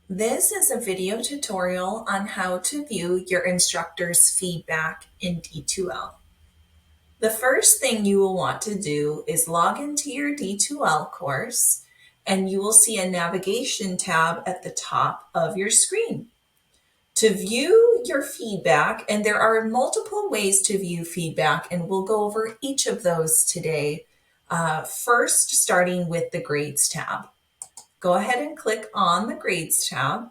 This is a video tutorial on how to view your instructor's feedback in D2L. The first thing you will want to do is log into your D2L course, and you will see a navigation tab at the top of your screen. To view your feedback, and there are multiple ways to view feedback, and we'll go over each of those today. First, starting with the Grades tab. Go ahead and click on the Grades tab.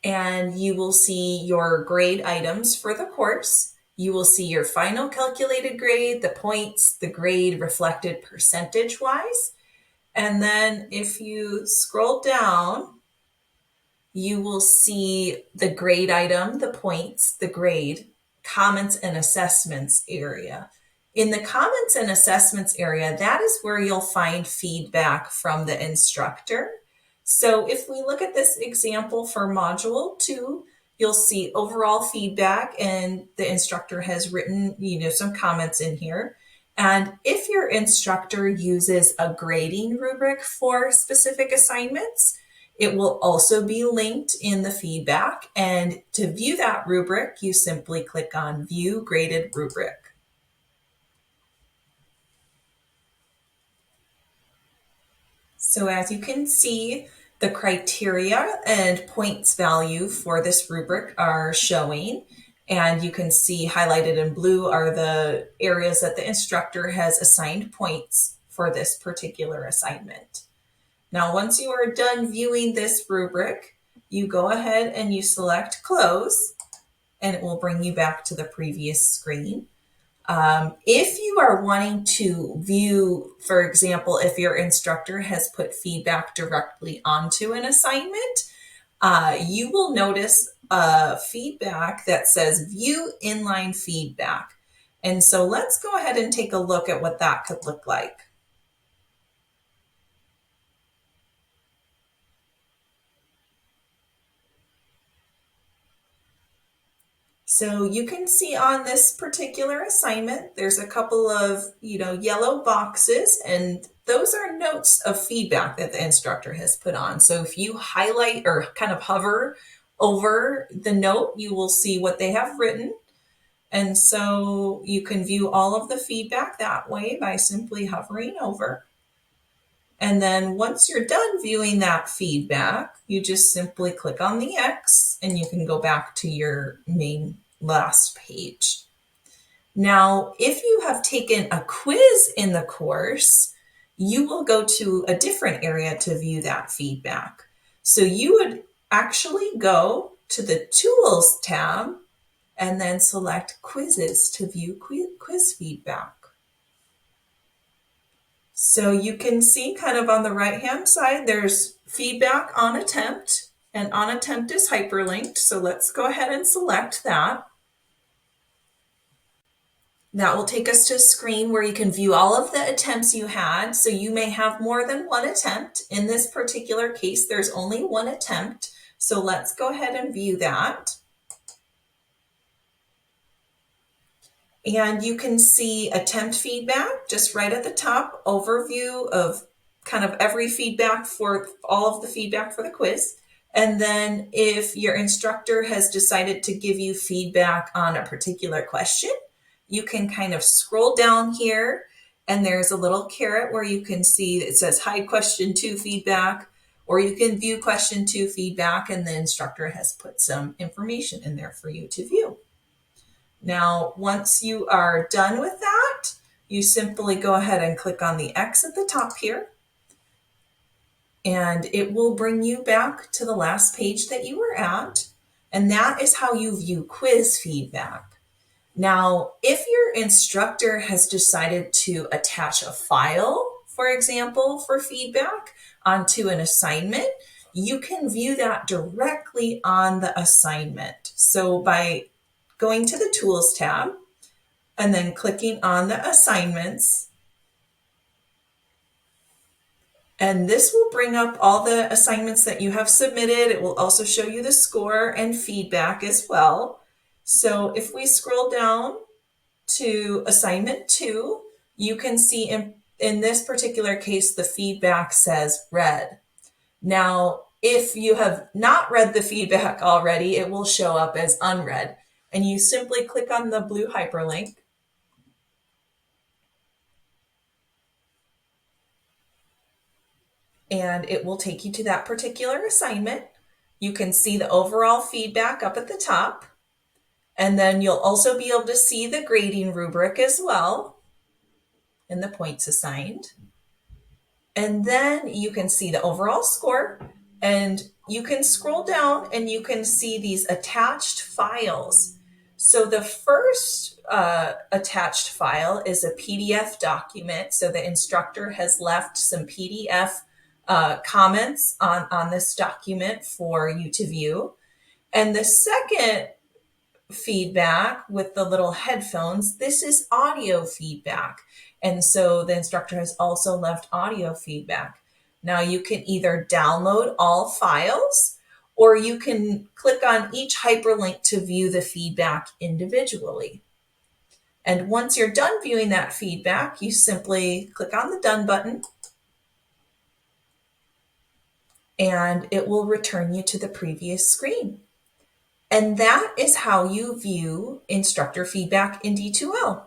And you will see your grade items for the course. You will see your final calculated grade, the points, the grade reflected percentage-wise. And then if you scroll down, you will see the grade item, the points, the grade, comments and assessments area. In the comments and assessments area, that is where you'll find feedback from the instructor. So if we look at this example for Module 2, you'll see overall feedback, and the instructor has written, some comments in here. And if your instructor uses a grading rubric for specific assignments, it will also be linked in the feedback. And to view that rubric, you simply click on View Graded Rubric. So as you can see, the criteria and points value for this rubric are showing, and you can see highlighted in blue are the areas that the instructor has assigned points for this particular assignment. Now, once you are done viewing this rubric, you go ahead and you select Close, and it will bring you back to the previous screen. If you are wanting to view, for example, if your instructor has put feedback directly onto an assignment, you will notice feedback that says View Inline Feedback. And so let's go ahead and take a look at what that could look like. So you can see on this particular assignment, there's a couple of, yellow boxes, and those are notes of feedback that the instructor has put on. So if you highlight or kind of hover over the note, you will see what they have written. And so you can view all of the feedback that way by simply hovering over. And then once you're done viewing that feedback, you just simply click on the X and you can go back to your main last page. Now, if you have taken a quiz in the course, you will go to a different area to view that feedback. So you would actually go to the Tools tab and then select Quizzes to view quiz feedback. So you can see kind of on the right-hand side, there's feedback on attempt, and on attempt is hyperlinked. So let's go ahead and select that. That will take us to a screen where you can view all of the attempts you had. So you may have more than one attempt. In this particular case, there's only one attempt. So let's go ahead and view that. And you can see attempt feedback just right at the top, overview of kind of every feedback for all of the feedback for the quiz. And then if your instructor has decided to give you feedback on a particular question, you can kind of scroll down here, and there's a little caret where you can see it says hide question 2 feedback, or you can view question 2 feedback, and the instructor has put some information in there for you to view. Now, once you are done with that, you simply go ahead and click on the X at the top here, and it will bring you back to the last page that you were at, and that is how you view quiz feedback. Now, if your instructor has decided to attach a file, for example, for feedback onto an assignment, you can view that directly on the assignment. So by going to the Tools tab and then clicking on the Assignments, and this will bring up all the assignments that you have submitted. It will also show you the score and feedback as well. So if we scroll down to assignment 2, you can see in this particular case, the feedback says read. Now, if you have not read the feedback already, it will show up as unread. And you simply click on the blue hyperlink. And it will take you to that particular assignment. You can see the overall feedback up at the top. And then you'll also be able to see the grading rubric as well and the points assigned. And then you can see the overall score, and you can scroll down and you can see these attached files. So the first attached file is a PDF document. So the instructor has left some PDF comments on this document for you to view. And the second feedback with the little headphones, this is audio feedback. And so the instructor has also left audio feedback. Now you can either download all files or you can click on each hyperlink to view the feedback individually. And once you're done viewing that feedback, you simply click on the Done button and it will return you to the previous screen. And that is how you view instructor feedback in D2L.